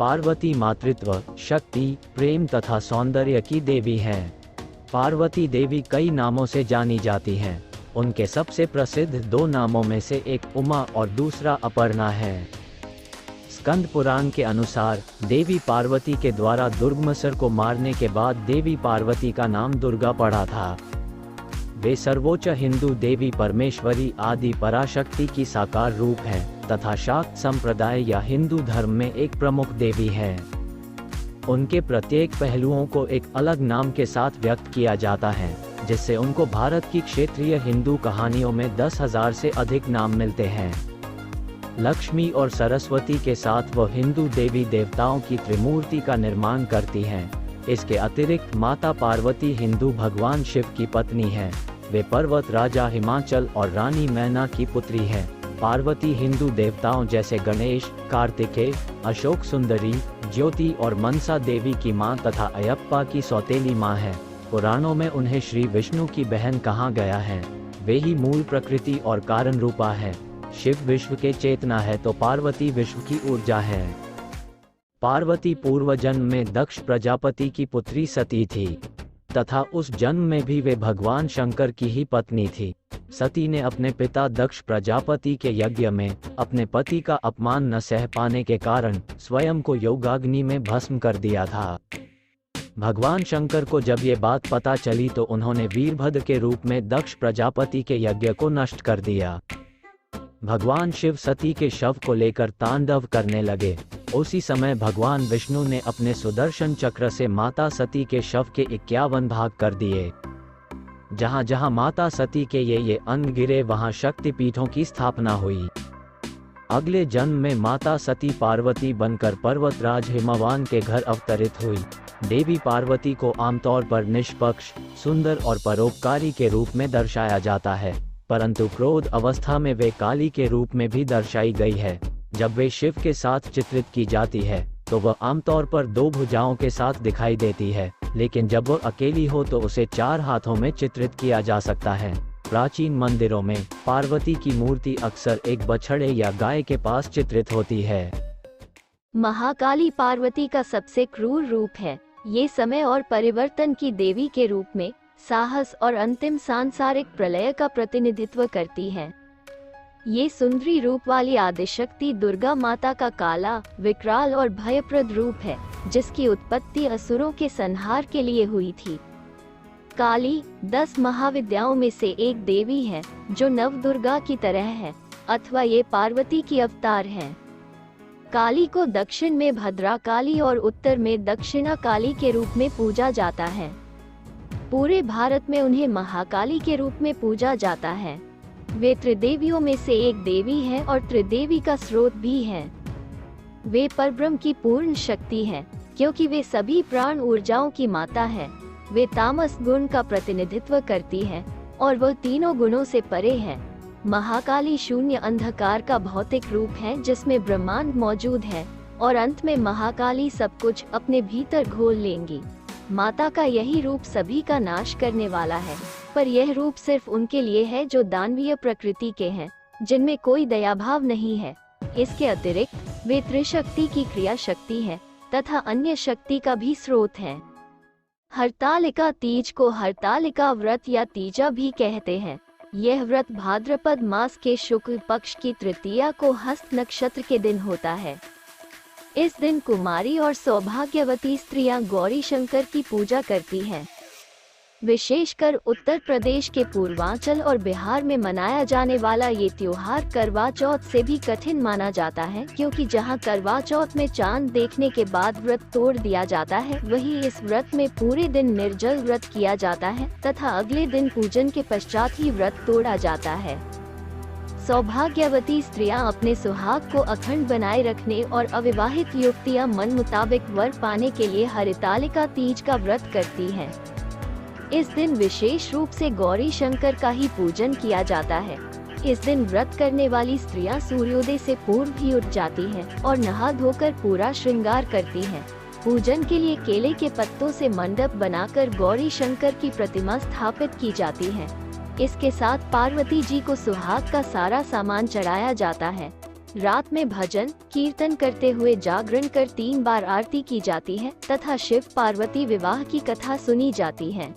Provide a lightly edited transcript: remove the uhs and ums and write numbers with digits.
पार्वती मातृत्व, शक्ति, प्रेम तथा सौंदर्य की देवी हैं। पार्वती देवी कई नामों से जानी जाती हैं। उनके सबसे प्रसिद्ध 2 नामों में से एक उमा और दूसरा अपर्णा है। स्कंद पुराण के अनुसार देवी पार्वती के द्वारा दुर्गमसर को मारने के बाद देवी पार्वती का नाम दुर्गा पड़ा था। वे सर्वोच्च हिंदू देवी परमेश्वरी आदि पराशक्ति की साकार रूप हैं तथा शाक्त संप्रदाय या हिंदू धर्म में एक प्रमुख देवी हैं। उनके प्रत्येक पहलुओं को एक अलग नाम के साथ व्यक्त किया जाता है, जिससे उनको भारत की क्षेत्रीय हिंदू कहानियों में 10,000 से अधिक नाम मिलते हैं। लक्ष्मी और सरस्वती के साथ वह हिंदू देवी देवताओं की त्रिमूर्ति का निर्माण करती हैं। इसके अतिरिक्त माता पार्वती हिंदू भगवान शिव की पत्नी हैं। वे पर्वत राजा हिमाचल और रानी मैना की पुत्री हैं। पार्वती हिंदू देवताओं जैसे गणेश, कार्तिकेय, अशोक सुंदरी, ज्योति और मनसा देवी की मां तथा अयप्पा की सौतेली मां है। पुराणों में उन्हें श्री विष्णु की बहन कहा गया है। वे ही मूल प्रकृति और कारण रूपा है। शिव विश्व के चेतना है तो पार्वती विश्व की ऊर्जा है। पार्वती पूर्व जन्म में दक्ष प्रजापति की पुत्री सती थी तथा उस जन्म में भी वे भगवान शंकर की ही पत्नी थी। सती ने अपने पिता दक्ष प्रजापति के यज्ञ में अपने पति का अपमान न सह पाने के कारण स्वयं को योगाग्नि में भस्म कर दिया था। भगवान शंकर को जब ये बात पता चली तो उन्होंने वीरभद्र के रूप में दक्ष प्रजापति के यज्ञ को नष्ट कर दिया। भगवान शिव सती के शव को लेकर तांडव करने लगे। उसी समय भगवान विष्णु ने अपने सुदर्शन चक्र से माता सती के शव के 51 भाग कर दिए। जहां जहां माता सती के ये अंग गिरे वहां शक्तिपीठों की स्थापना हुई। अगले जन्म में माता सती पार्वती बनकर पर्वतराज हिमवान के घर अवतरित हुई। देवी पार्वती को आमतौर पर निष्पक्ष, सुंदर और परोपकारी के रूप में दर्शाया जाता है, परंतु क्रोध अवस्था में वे काली के रूप में भी दर्शाई गई है। जब वे शिव के साथ चित्रित की जाती है तो वह आमतौर पर 2 भुजाओं के साथ दिखाई देती है, लेकिन जब वह अकेली हो तो उसे 4 हाथों में चित्रित किया जा सकता है। प्राचीन मंदिरों में पार्वती की मूर्ति अक्सर एक बछड़े या गाय के पास चित्रित होती है। महाकाली पार्वती का सबसे क्रूर रूप है। ये समय और परिवर्तन की देवी के रूप में साहस और अंतिम सांसारिक प्रलय का प्रतिनिधित्व करती है। ये सुंदरी रूप वाली आदिशक्ति दुर्गा माता का काला, विकराल और भयप्रद रूप है, जिसकी उत्पत्ति असुरों के संहार के लिए हुई थी। काली 10 महाविद्याओं में से एक देवी है, जो नवदुर्गा की तरह है, अथवा ये पार्वती की अवतार है। काली को दक्षिण में भद्रा काली और उत्तर में दक्षिणा काली के रूप में पूजा जाता है। पूरे भारत में उन्हें महाकाली के रूप में पूजा जाता है। वे त्रिदेवियों में से एक देवी हैं और त्रिदेवी का स्रोत भी हैं। वे परब्रह्म की पूर्ण शक्ति हैं, क्योंकि वे सभी प्राण ऊर्जाओं की माता है। वे तामस गुण का प्रतिनिधित्व करती हैं और वह तीनों गुणों से परे है। महाकाली शून्य अंधकार का भौतिक रूप है, जिसमें ब्रह्मांड मौजूद है, और अंत में महाकाली सब कुछ अपने भीतर घोल लेंगी। माता का यही रूप सभी का नाश करने वाला है, पर यह रूप सिर्फ उनके लिए है जो दानवीय प्रकृति के हैं, जिनमें कोई दया भाव नहीं है। इसके अतिरिक्त वे त्रिशक्ति की क्रिया शक्ति है तथा अन्य शक्ति का भी स्रोत है। हरतालिका तीज को हरतालिका व्रत या तीजा भी कहते हैं। यह व्रत भाद्रपद मास के शुक्ल पक्ष की तृतीया को हस्त नक्षत्र के दिन होता है। इस दिन कुमारी और सौभाग्यवती स्त्रियां गौरी शंकर की पूजा करती हैं। विशेषकर उत्तर प्रदेश के पूर्वांचल और बिहार में मनाया जाने वाला ये त्योहार करवा चौथ से भी कठिन माना जाता है, क्योंकि जहां करवा चौथ में चांद देखने के बाद व्रत तोड़ दिया जाता है, वहीं इस व्रत में पूरे दिन निर्जल व्रत किया जाता है तथा अगले दिन पूजन के पश्चात ही व्रत तोड़ा जाता है। सौभाग्यवती स्त्रियां अपने सुहाग को अखंड बनाए रखने और अविवाहित युवतियां मन मुताबिक वर पाने के लिए हरितालिका तीज का व्रत करती हैं। इस दिन विशेष रूप से गौरी शंकर का ही पूजन किया जाता है। इस दिन व्रत करने वाली स्त्रियां सूर्योदय से पूर्व ही उठ जाती हैं और नहा धोकर पूरा श्रृंगार करती हैं। पूजन के लिए केले के पत्तों से मंडप बनाकर गौरी शंकर की प्रतिमा स्थापित की जाती है। इसके साथ पार्वती जी को सुहाग का सारा सामान चढ़ाया जाता है। रात में भजन कीर्तन करते हुए जागरण कर 3 बार आरती की जाती है तथा शिव पार्वती विवाह की कथा सुनी जाती है।